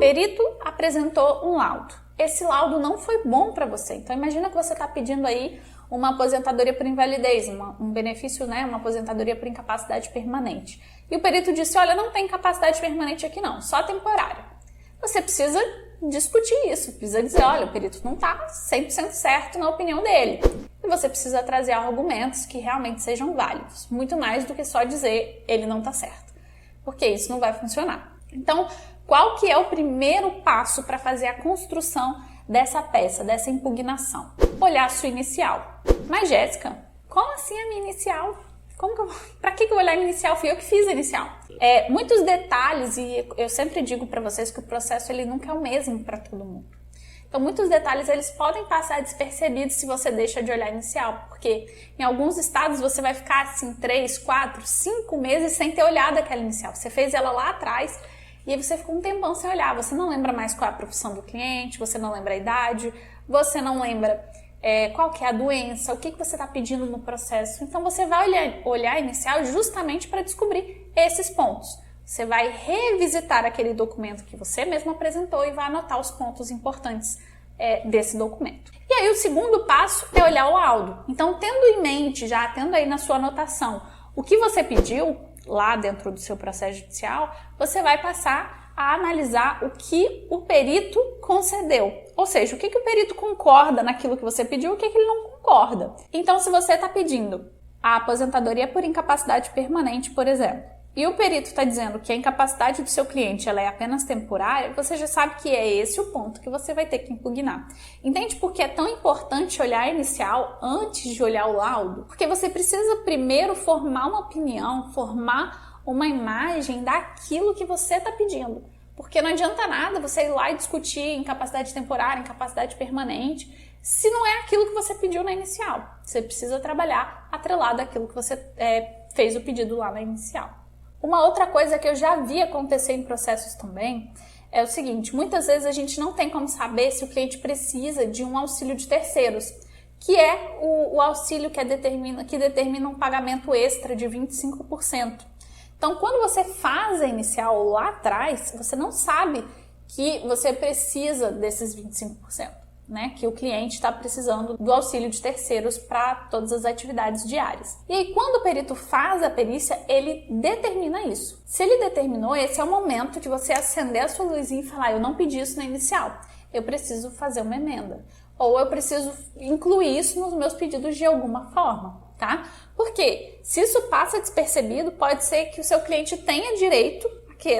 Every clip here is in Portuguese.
perito apresentou um laudo. Esse laudo não foi bom para você. Então imagina que você está pedindo aí uma aposentadoria por invalidez, um benefício, né, uma aposentadoria por incapacidade permanente. E o perito disse, olha, não tem incapacidade permanente aqui não, só temporária. Você precisa discutir isso, precisa dizer, olha, o perito não está 100% certo na opinião dele. E você precisa trazer argumentos que realmente sejam válidos, muito mais do que só dizer ele não está certo, porque isso não vai funcionar. Então, qual que é o primeiro passo para fazer a construção dessa peça, dessa impugnação? Olhar a sua inicial. Mas, Jéssica, como assim a minha inicial? Para que eu vou olhar a inicial? Fui eu que fiz a inicial. Muitos detalhes, e eu sempre digo para vocês que o processo ele nunca é o mesmo para todo mundo. Então, muitos detalhes eles podem passar despercebidos se você deixa de olhar a inicial, porque em alguns estados você vai ficar assim 3, 4, 5 meses sem ter olhado aquela inicial. Você fez ela lá atrás e aí você ficou um tempão sem olhar. Você não lembra mais qual é a profissão do cliente, você não lembra a idade, você não lembra qual que é a doença, o que você está pedindo no processo. Então você vai olhar a inicial justamente para descobrir esses pontos. Você vai revisitar aquele documento que você mesmo apresentou e vai anotar os pontos importantes desse documento. E aí o segundo passo é olhar o laudo. Então, tendo em mente, já tendo aí na sua anotação o que você pediu lá dentro do seu processo judicial, você vai passar a analisar o que o perito concedeu. Ou seja, o que o perito concorda naquilo que você pediu e o que ele não concorda. Então, se você está pedindo a aposentadoria por incapacidade permanente, por exemplo, e o perito está dizendo que a incapacidade do seu cliente ela é apenas temporária, você já sabe que é esse o ponto que você vai ter que impugnar. Entende por que é tão importante olhar a inicial antes de olhar o laudo? Porque você precisa primeiro formar uma opinião, formar uma imagem daquilo que você está pedindo. Porque não adianta nada você ir lá e discutir incapacidade temporária, incapacidade permanente, se não é aquilo que você pediu na inicial. Você precisa trabalhar atrelado àquilo que você fez o pedido lá na inicial. Uma outra coisa que eu já vi acontecer em processos também é o seguinte, muitas vezes a gente não tem como saber se o cliente precisa de um auxílio de terceiros, que é o auxílio que determina um pagamento extra de 25%. Então, quando você faz a inicial lá atrás, você não sabe que você precisa desses 25%. Né, que o cliente está precisando do auxílio de terceiros para todas as atividades diárias. E aí, quando o perito faz a perícia, ele determina isso. Se ele determinou, esse é o momento de você acender a sua luzinha e falar, eu não pedi isso na inicial, eu preciso fazer uma emenda. Ou eu preciso incluir isso nos meus pedidos de alguma forma, tá? Porque se isso passa despercebido, pode ser que o seu cliente tenha direito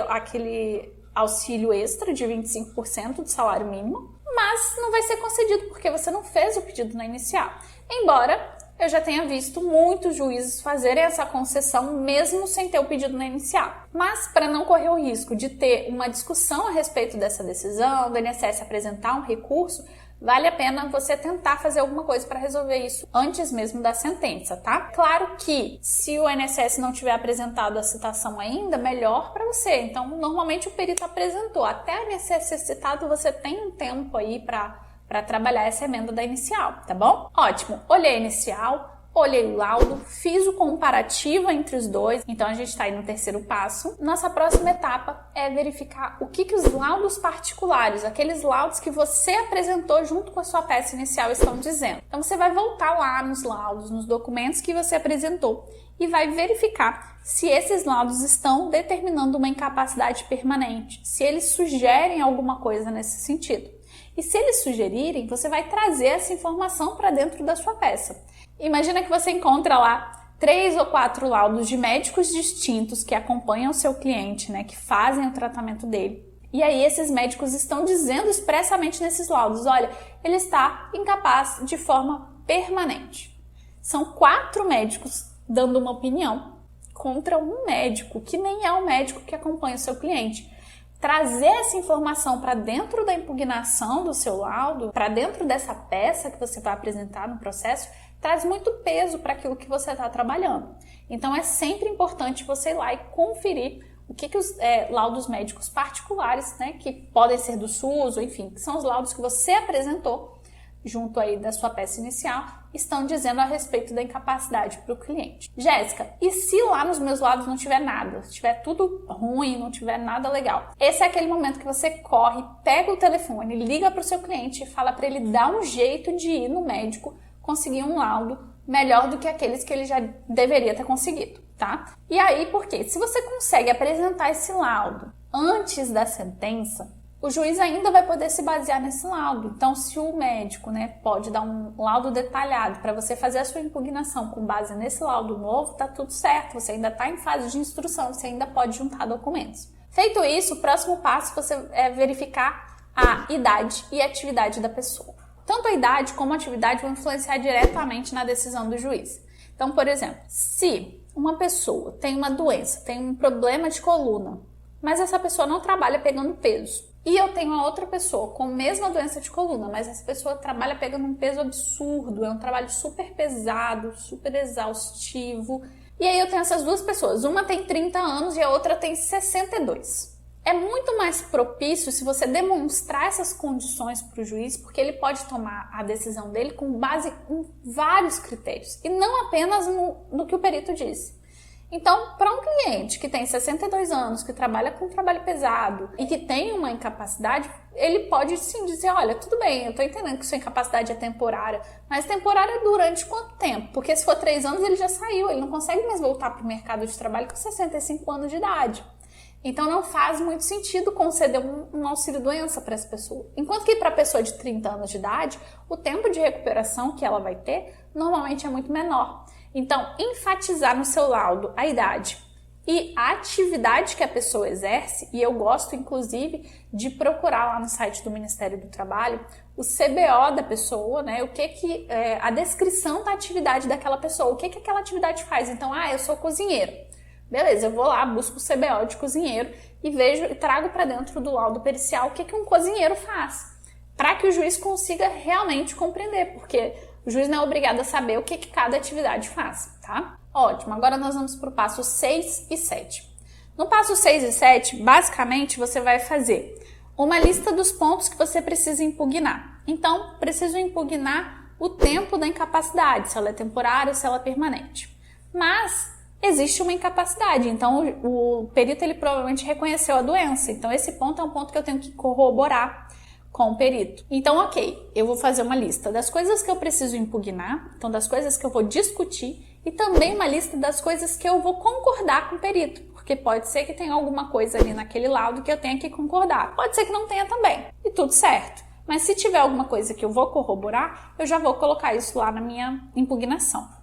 àquele auxílio extra de 25% do salário mínimo, mas não vai ser concedido porque você não fez o pedido na inicial. Embora eu já tenha visto muitos juízes fazerem essa concessão mesmo sem ter o pedido na inicial. Mas para não correr o risco de ter uma discussão a respeito dessa decisão, do INSS apresentar um recurso, vale a pena você tentar fazer alguma coisa para resolver isso antes mesmo da sentença, tá? Claro que se o INSS não tiver apresentado a citação ainda, melhor para você. Então, normalmente o perito apresentou. Até o INSS ser citado, você tem um tempo aí para trabalhar essa emenda da inicial, tá bom? Ótimo. Olhei a inicial, olhei o laudo, fiz o comparativo entre os dois, então a gente está aí no terceiro passo. Nossa próxima etapa é verificar o que os laudos particulares, aqueles laudos que você apresentou junto com a sua peça inicial estão dizendo. Então você vai voltar lá nos laudos, nos documentos que você apresentou e vai verificar se esses laudos estão determinando uma incapacidade permanente, se eles sugerem alguma coisa nesse sentido. E se eles sugerirem, você vai trazer essa informação para dentro da sua peça. Imagina que você encontra lá 3 ou 4 laudos de médicos distintos que acompanham o seu cliente, né, que fazem o tratamento dele. E aí esses médicos estão dizendo expressamente nesses laudos, olha, ele está incapaz de forma permanente. São 4 médicos dando uma opinião contra um médico, que nem é o médico que acompanha o seu cliente. Trazer essa informação para dentro da impugnação do seu laudo, para dentro dessa peça que você vai apresentar no processo, traz muito peso para aquilo que você está trabalhando. Então é sempre importante você ir lá e conferir o que os laudos médicos particulares, né, que podem ser do SUS, ou enfim, que são os laudos que você apresentou, junto aí da sua peça inicial, estão dizendo a respeito da incapacidade para o cliente. Jéssica, e se lá nos meus laudos não tiver nada, se tiver tudo ruim, não tiver nada legal? Esse é aquele momento que você corre, pega o telefone, liga para o seu cliente e fala para ele dar um jeito de ir no médico, conseguir um laudo melhor do que aqueles que ele já deveria ter conseguido, tá? E aí, por quê? Se você consegue apresentar esse laudo antes da sentença, o juiz ainda vai poder se basear nesse laudo. Então, se o médico, pode dar um laudo detalhado para você fazer a sua impugnação com base nesse laudo novo, tá tudo certo. Você ainda está em fase de instrução, você ainda pode juntar documentos. Feito isso, o próximo passo você é verificar a idade e a atividade da pessoa. Tanto a idade como a atividade vão influenciar diretamente na decisão do juiz. Então, por exemplo, se uma pessoa tem uma doença, tem um problema de coluna, mas essa pessoa não trabalha pegando peso, e eu tenho uma outra pessoa com a mesma doença de coluna, mas essa pessoa trabalha pegando um peso absurdo, é um trabalho super pesado, super exaustivo. E aí eu tenho essas duas pessoas, uma tem 30 anos e a outra tem 62. É muito mais propício se você demonstrar essas condições para o juiz, porque ele pode tomar a decisão dele com base em vários critérios, e não apenas no que o perito disse. Então, para um cliente que tem 62 anos, que trabalha com trabalho pesado e que tem uma incapacidade, ele pode sim dizer, olha, tudo bem, eu estou entendendo que sua incapacidade é temporária, mas temporária durante quanto tempo? Porque se for 3 anos, ele já saiu, ele não consegue mais voltar para o mercado de trabalho com 65 anos de idade. Então, não faz muito sentido conceder um auxílio-doença para essa pessoa. Enquanto que para a pessoa de 30 anos de idade, o tempo de recuperação que ela vai ter, normalmente é muito menor. Então, enfatizar no seu laudo a idade e a atividade que a pessoa exerce, e eu gosto, inclusive, de procurar lá no site do Ministério do Trabalho o CBO da pessoa, o que a descrição da atividade daquela pessoa, o que aquela atividade faz. Então, eu sou cozinheiro. Beleza, eu vou lá, busco o CBO de cozinheiro e vejo e trago para dentro do laudo pericial o que um cozinheiro faz, para que o juiz consiga realmente compreender, porque o juiz não é obrigado a saber o que cada atividade faz, tá? Ótimo, agora nós vamos para o passo 6 e 7. No passo 6 e 7, basicamente, você vai fazer uma lista dos pontos que você precisa impugnar. Então, preciso impugnar o tempo da incapacidade, se ela é temporária ou se ela é permanente. Mas existe uma incapacidade, então o perito ele provavelmente reconheceu a doença, então esse ponto é um ponto que eu tenho que corroborar com o perito. Então, ok, eu vou fazer uma lista das coisas que eu preciso impugnar, então das coisas que eu vou discutir, e também uma lista das coisas que eu vou concordar com o perito, porque pode ser que tenha alguma coisa ali naquele laudo que eu tenha que concordar, pode ser que não tenha também, e tudo certo. Mas se tiver alguma coisa que eu vou corroborar, eu já vou colocar isso lá na minha impugnação.